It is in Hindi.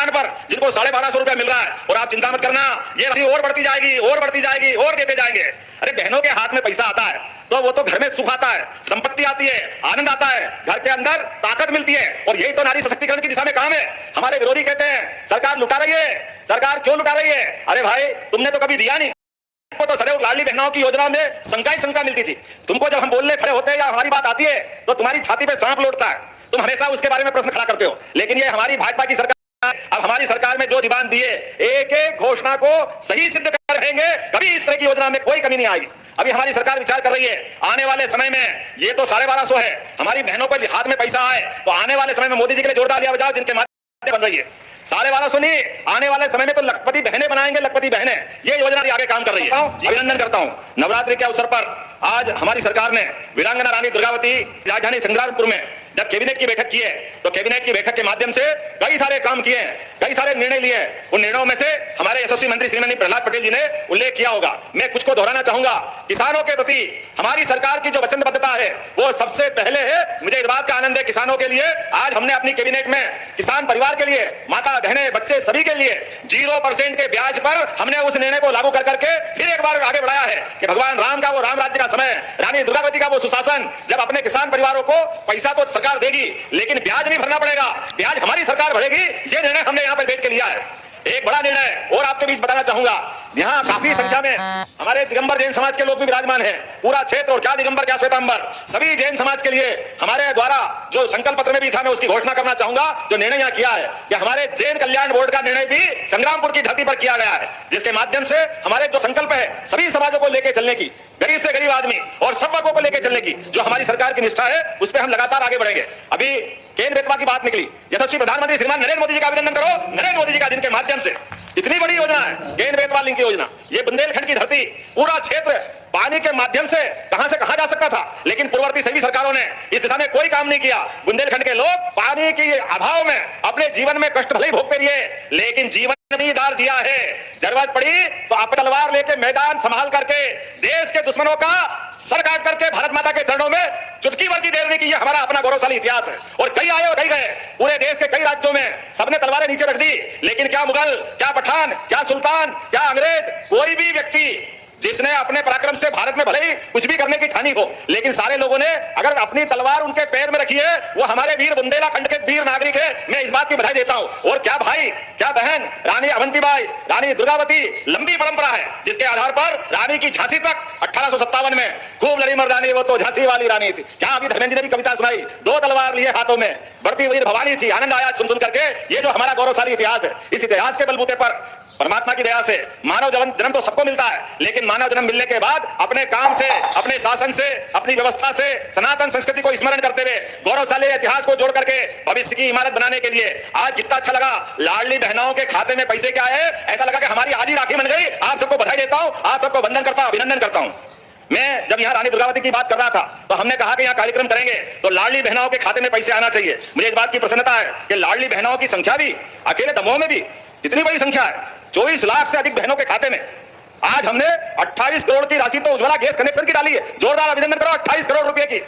डिमांड पर जिनको 1250 रुपया मिल रहा है, और आप चिंता मत करना, ये राशि और बढ़ती जाएगी, और बढ़ती जाएगी, और देते जाएंगे। अरे बहनों के हाथ में पैसा आता है तो वो तो घर में सुख आता है, संपत्ति आती है, आनंद आता है, घर के अंदर ताकत मिलती है, और यही तो नारी सशक्तिकरण की दिशा में काम है। हमारे विरोधी कहते हैं सरकार लुटा रही है, सरकार क्यों लुटा रही है? अरे भाई तुमने तो कभी दिया नहीं, तो सदैव लाडली बहनों की योजना में शंका ही शंका मिलती थी। तुमको जब हम बोलने खड़े होते हैं या हमारी बात आती है तो तुम्हारी छाती पे सांप लौटता है, तुम हमेशा उसके बारे में प्रश्न खड़ा करते हो। लेकिन ये हमारी भाजपा की सरकार, अब हमारी सरकार में जो दीवान दिए, एक एक घोषणा को सही सिद्ध कर रहेंगे, कभी इस तरह की योजना में कोई कमी नहीं आएगी। अभी हमारी सरकार विचार कर रही है आने वाले समय में, ये तो 1250 है, हमारी बहनों को हाथ में पैसा आए तो आने वाले समय में मोदी जी के लिए जोरदार लिया बजाओ, जिनके माध्यम बन रही है 1250 नहीं, आने वाले समय में तो लखपति बहनें बनाएंगे, लखपति बहनें, ये योजना आगे काम कर रही है। अभिनंदन करता हूं। नवरात्रि के अवसर पर आज हमारी सरकार ने वीरांगना रानी दुर्गावती राजधानी संग्रामपुर में जब कैबिनेट की बैठक की है तो कैबिनेट की बैठक के माध्यम से कई सारे काम किए हैं, कई सारे निर्णय लिए हैं। उन निर्णयों में से हमारे यशस्वी मंत्री श्रीमती प्रहलाद पटेल जी ने उल्लेख किया होगा। मैं कुछ को दोहराना चाहूंगा। किसानों के प्रति हमारी सरकार की जो वचनबद्धता है वो सबसे पहले है। मुझे इस बात का आनंद है किसानों के लिए आज हमने अपनी कैबिनेट में किसान परिवार के लिए, माता बहनें बच्चे सभी के लिए 0% के ब्याज पर हमने उस निर्णय को लागू कर करके फिर एक बार आगे बढ़ाया है कि भगवान राम का वो राम राज्य का समय, रानी दुर्गावती का वो सुशासन, जब अपने किसान परिवारों को पैसा तो सरकार देगी लेकिन ब्याज नहीं भरना पड़ेगा, ब्याज हमारी सरकार भरेगी। ये निर्णय हमने यहाँ पर बैठ के लिया है, एक बड़ा निर्णय। और आपके बीच बताना चाहूंगा, यहाँ काफी संख्या में हमारे दिगंबर जैन समाज के लोग भी विराजमान हैं। पूरा क्षेत्र, और क्या दिगंबर क्या श्वेतांबर, सभी जैन समाज के लिए हमारे द्वारा जो संकल्प पत्र में भी था, मैं उसकी घोषणा करना चाहूंगा। जो निर्णय यहाँ किया है कि हमारे जैन कल्याण बोर्ड का निर्णय भी संग्रामपुर की धरती पर किया गया है, जिसके माध्यम से हमारे जो संकल्प है सभी समाजों को लेकर चलने की, गरीब से गरीब आदमी और सब वर्गों को लेकर चलने की जो हमारी सरकार की निष्ठा है, उस पर हम लगातार आगे बढ़ेंगे। अभी केन बेतवा की बात निकली, यशस्वी प्रधानमंत्री श्रीमान नरेंद्र मोदी जी का अभिनंदन करो, नरेंद्र मोदी जी का, जिनके माध्यम से इतनी बड़ी योजना है केन बेतवा लिंक की योजना। ये बुंदेलखंड की धरती, पूरा क्षेत्र पानी के माध्यम से कहां से कहां जा सकता था, लेकिन पूर्ववर्ती सभी सरकारों ने इस दिशा में कोई काम नहीं किया। बुंदेलखंड के लोग पानी के अभाव में अपने जीवन में कष्ट भले ही भोगते रहे, लेकिन जीवन में दार दिया है। जरूरत पड़ी तो आप तलवार लेके मैदान संभाल करके देश के दुश्मनों का सर काट करके भारत माता के चरणों में चुटकी भर की देर नहीं की। ये हमारा अपना गौरवशाली इतिहास है, और कई आए और कई गए, पूरे देश के कई राज्यों में सबने तलवारें नीचे रख दी, लेकिन क्या मुगल, क्या पठान, क्या सुल्तान, क्या अंग्रेज, कोई भी व्यक्ति जिसने अपने पराक्रम से भारत में भले ही कुछ भी करने की ठानी हो, लेकिन सारे लोगों ने अगर अपनी तलवार उनके पैर में रखी है, वो हमारे वीर बुंदेलखंड के वीर नागरिक है। मैं इस बात की बधाई देता हूं। और क्या भाई, क्या बहन, रानी अवंतीबाई, रानी दुर्गावती, लंबी परंपरा है जिसके आधार पर रानी की झांसी तक 1857 में खूब लड़ी मर्दानी, वो तो झांसी वाली रानी थी। क्या अभी धर्मेंद्र ने भी कविता सुनाई, 2 तलवार लिए हाथों में, बढ़ती वीर भवानी थी। आनंद आया सुन सुन करके। ये जो हमारा गौरवशाली इतिहास है, इस इतिहास के बलबूते पर परमात्मा की दया से मानव जन्म तो सबको मिलता है, लेकिन मानव जन्म मिलने के बाद अपने काम से, अपने शासन से, अपनी व्यवस्था से सनातन संस्कृति को स्मरण करते हुए गौरवशाली इतिहास को जोड़ करके भविष्य की इमारत बनाने के लिए आज कितना अच्छा लगा। लाडली बहनों के खाते में पैसे क्या है, ऐसा लगा कि हमारी आज ही राखी बन गई। आप सबको बधाई देता हूं, आप सबको वंदन करता हूं, अभिनंदन करता हूं। मैं जब यहाँ रानी दुर्गावती की बात कर रहा था तो हमने कहा कि यहाँ कार्यक्रम करेंगे तो लाडली बहनों के खाते में पैसे आना चाहिए। मुझे इस बात की प्रसन्नता है कि लाडली बहनों की संख्या भी अकेले दमोह में भी इतनी बड़ी संख्या है, 24 लाख से अधिक बहनों के खाते में आज हमने 28 करोड़ की राशि तो उज्ज्वला गैस कनेक्शन की डाली है। जोरदार अभिनंदन करो 28 करोड़ रुपए की।